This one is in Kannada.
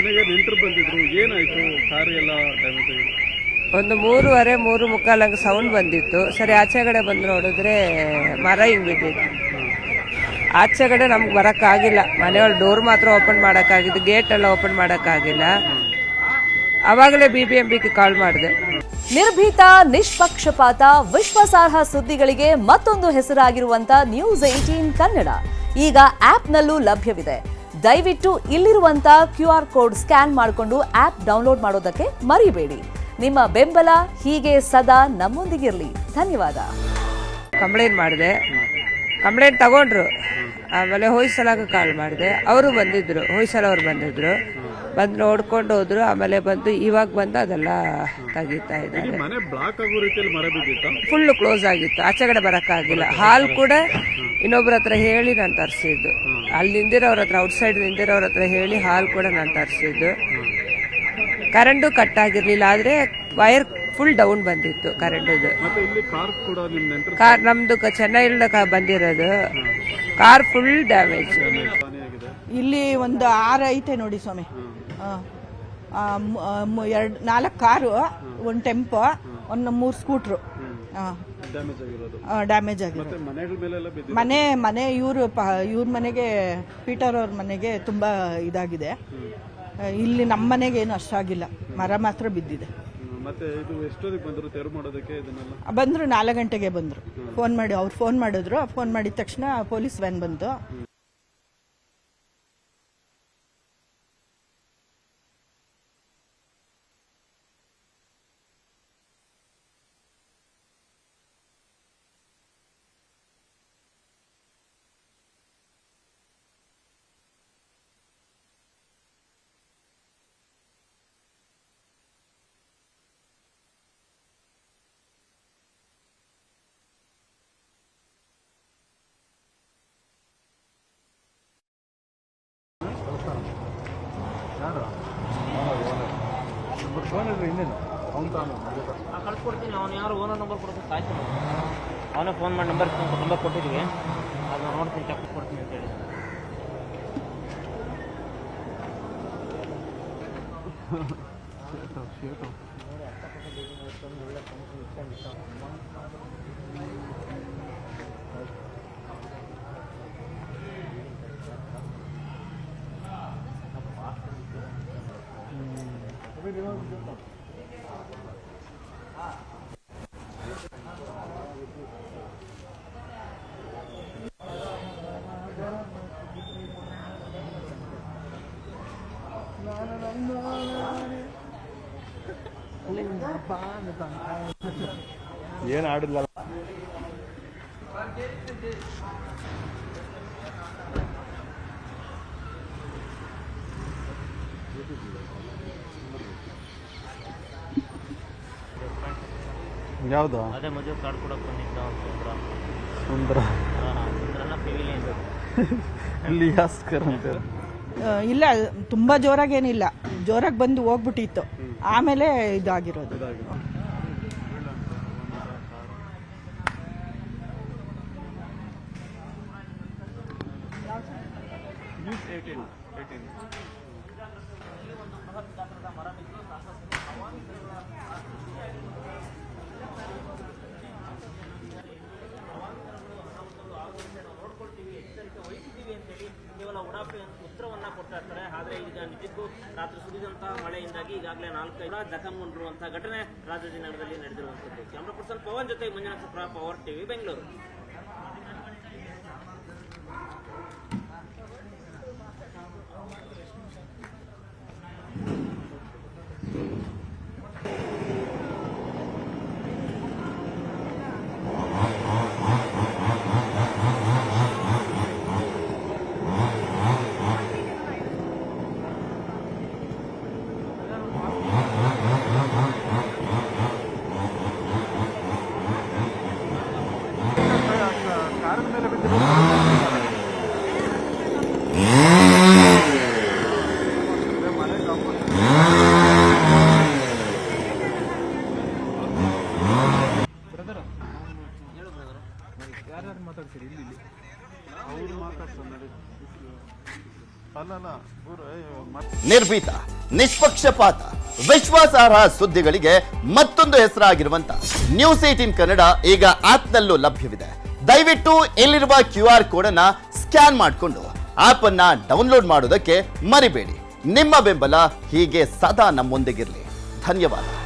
ಮನೆಗೆ ನೆಂಟರು ಬಂದಿದ್ರು, ಏನಾಯ್ತು? ಕಾರ್ ಎಲ್ಲ ಡ್ಯಾಮೇಜ್ ಆಗಿದೆ. ಒಂದು 3:30 ಸೌಂಡ್ ಬಂದಿತ್ತು. ಸರಿ ಆಚೆಗಡೆ ಬಂದು ನೋಡಿದ್ರೆ ಮರ ಹಿಂಗ್ ಬಿದ್ದಿತ್ತು. ಆಚೆಗಡೆ ನಮ್ಗೆ ಬರಕ್ಕಾಗಿಲ್ಲ. ಮನೆಯೊಳಗೆ ಡೋರ್ ಮಾತ್ರ ಓಪನ್ ಮಾಡೋಕ್ಕಾಗಿದ್ದು, ಗೇಟ್ ಎಲ್ಲ ಓಪನ್ ಮಾಡೋಕ್ಕಾಗಿಲ್ಲ. ಅವಾಗಲೇ BBMPಗೆ ಕಾಲ್ ಮಾಡಿದೆ. ನಿರ್ಭೀತ, ನಿಷ್ಪಕ್ಷಪಾತ, ವಿಶ್ವಾಸಾರ್ಹ ಸುದ್ದಿಗಳಿಗೆ ಮತ್ತೊಂದು ಹೆಸರಾಗಿರುವಂತ News18 ಕನ್ನಡ ಈಗ ಆಪ್ನಲ್ಲೂ ಲಭ್ಯವಿದೆ. ದಯವಿಟ್ಟು ಇಲ್ಲಿರುವಂತ QR ಕೋಡ್ ಸ್ಕ್ಯಾನ್ ಮಾಡಿಕೊಂಡು ಆಪ್ ಡೌನ್ಲೋಡ್ ಮಾಡೋದಕ್ಕೆ ಮರಿಬೇಡಿ. ನಿಮ್ಮ ಬೆಂಬಲ ಹೀಗೆ ಸದಾ ನಮ್ಮೊಂದಿಗಿರಲಿ. ಧನ್ಯವಾದ. ಕಂಪ್ಲೇಂಟ್ ಮಾಡಿದೆ, ಕಂಪ್ಲೇಂಟ್ ತಗೊಂಡ್ರು. ಆಮೇಲೆ ಹೊಯ್ಸಲಾಗ ಕಾಲ್ ಮಾಡಿದೆ, ಅವರು ಬಂದಿದ್ರು, ಹೊಯ್ಸಲ ಅವ್ರು ಬಂದಿದ್ರು, ಬಂದು ನೋಡ್ಕೊಂಡು ಹೋದ್ರು. ಆಮೇಲೆ ಬಂದು ಇವಾಗ ಬಂದು ಅದೆಲ್ಲ ತೆಗಿತಾ ಇದ್ದಾರೆ. ಮನೆ ಬ್ಲಾಕ್ ಆಗೋ ರೀತಿಯಲ್ಲಿ ಮರ ಬಿದ್ದಿತ್ತು, ಫುಲ್ ಕ್ಲೋಸ್ ಆಗಿತ್ತು, ಆಚೆಗಡೆ ಬರಕ್ಕಾಗಿಲ್ಲ. ಹಾಲ್ ಕೂಡ ಇನ್ನೊಬ್ರ ಹತ್ರ ಹೇಳಿ ನಾನು ತರಿಸಿದ್ದು, ಅಲ್ಲಿ ನಿಂದಿರೋರ ಹತ್ರ, ಔಟ್ಸೈಡ್ ನಿಂದಿರೋರ ಹತ್ರ ಹೇಳಿ ಹಾಲ್ ಕೂಡ ನಾನು ತರಿಸಿದ್ದು. ಕರೆಂಟು ಕಟ್ ಆಗಿರ್ಲಿಲ್ಲ, ಆದ್ರೆ ವೈರ್ ಫುಲ್ ಡೌನ್ ಬಂದಿತ್ತು ಕರೆಂಟದು. ಕಾರ್ ನಮ್ದು ಚೆನ್ನೈಯಿಂದ ನಾಲ್ಕು ಕಾರ್ ಫುಲ್ ಡ್ಯಾಮೇಜ್. ಇಲ್ಲಿ ಒಂದು 6 ಐತೆ ನೋಡಿ ಸ್ವಾಮಿ. 4 ಕಾರು, ಒಂದು ಟೆಂಪೋ, ಒಂದು 3 ಸ್ಕೂಟ್ರು ಡ್ಯಾಮೇಜ್ ಆಗಿದೆ. ಮನೆ ಇವ್ರ ಮನೆಗೆ, ಪೀಟರ್ ಅವ್ರ ಮನೆಗೆ ತುಂಬಾ ಇದಾಗಿದೆ. ಇಲ್ಲಿ ನಮ್ಮ ಮನೆಗೆ ಏನು ಅಷ್ಟಾಗಿಲ್ಲ, ಮರ ಮಾತ್ರ ಬಿದ್ದಿದೆ. ಬಂದ್ರು 4 ಗಂಟೆಗೆ ಬಂದ್ರು. ಫೋನ್ ಮಾಡಿ, ಅವ್ರು ಫೋನ್ ಮಾಡಿದ್ರು. ಫೋನ್ ಮಾಡಿದ ತಕ್ಷಣ ಪೊಲೀಸ್ ವ್ಯಾನ್ ಬಂತು. ಕಳ್ಸ್ಕೊಡ್ತೀನಿ. ಅವ್ನು ಯಾರು ಓನರ್ ನಂಬರ್ ಕೊಡ್ಬೇಕು, ಆಯ್ತು. ಅವನೇ ಫೋನ್ ಮಾಡಿ ನಂಬರ್ ಕೊಟ್ಟಿದ್ವಿ, ಅದು ನೋಡ್ತೀನಿ, ಚೆಕ್ ಕೊಡ್ತೀನಿ ಅಂತ ಹೇಳಿ. ಏನ್ ಆಡಿಲ್ಲ. ಯಾವ್ದು? ಅದೇ ಮದುವೆ ಕಾರ್ಡ್ ಕೊಡಕ್ ಬಂದಿದ್ದ ಸುಂದರ ಇಲ್ಲ, ತುಂಬಾ ಜೋರಾಗೇನಿಲ್ಲ, ಜೋರಾಗಿ ಬಂದು ಹೋಗ್ಬಿಟ್ಟಿತ್ತು. ಆಮೇಲೆ ಇದಾಗಿರೋದು. ಕೇವಲ ಉಡಾಫೆ ಉತ್ತರವನ್ನ ಕೊಡ್ತಾ ಇರ್ತಾರೆ. ಆದ್ರೆ ಈಗ ನಿಜಕ್ಕೂ ರಾತ್ರಿ ಸುರಿದಂತಹ ಮಳೆಯಿಂದಾಗಿ ಈಗಾಗಲೇ 4 ಜಖಂಗೊಂಡಿರುವಂತಹ ಘಟನೆ ರಾಜಾಜಿನಗರದಲ್ಲಿ ನಡೆದಿರುವಂತದ್ದು. ಕ್ಯಾಮರಾ ಪರ್ಸನ್ ಪವನ್ ಜೊತೆ ಮಂಜುನಾಥ್ ಸುಪ್ರಾ, ಪವರ್ ಟಿವಿ, ಬೆಂಗಳೂರು. ನಿರ್ಭೀತ, ನಿಷ್ಪಕ್ಷಪಾತ, ವಿಶ್ವಾಸಾರ್ಹ ಸುದ್ದಿಗಳಿಗೆ ಮತ್ತೊಂದು ಹೆಸರಾಗಿರುವಂತ ನ್ಯೂಸ್ 18 ಕನ್ನಡ ಈಗ ಆಪ್ನಲ್ಲೂ ಲಭ್ಯವಿದೆ. ದಯವಿಟ್ಟು ಇಲ್ಲಿರುವ QR ಕೋಡ್ ಅನ್ನ ಸ್ಕ್ಯಾನ್ ಮಾಡಿಕೊಂಡು ಆಪ್ ಅನ್ನ ಡೌನ್ಲೋಡ್ ಮಾಡೋದಕ್ಕೆ ಮರಿಬೇಡಿ. ನಿಮ್ಮ ಬೆಂಬಲ ಹೀಗೆ ಸದಾ ನಮ್ಮೊಂದಿಗಿರಲಿ. ಧನ್ಯವಾದ.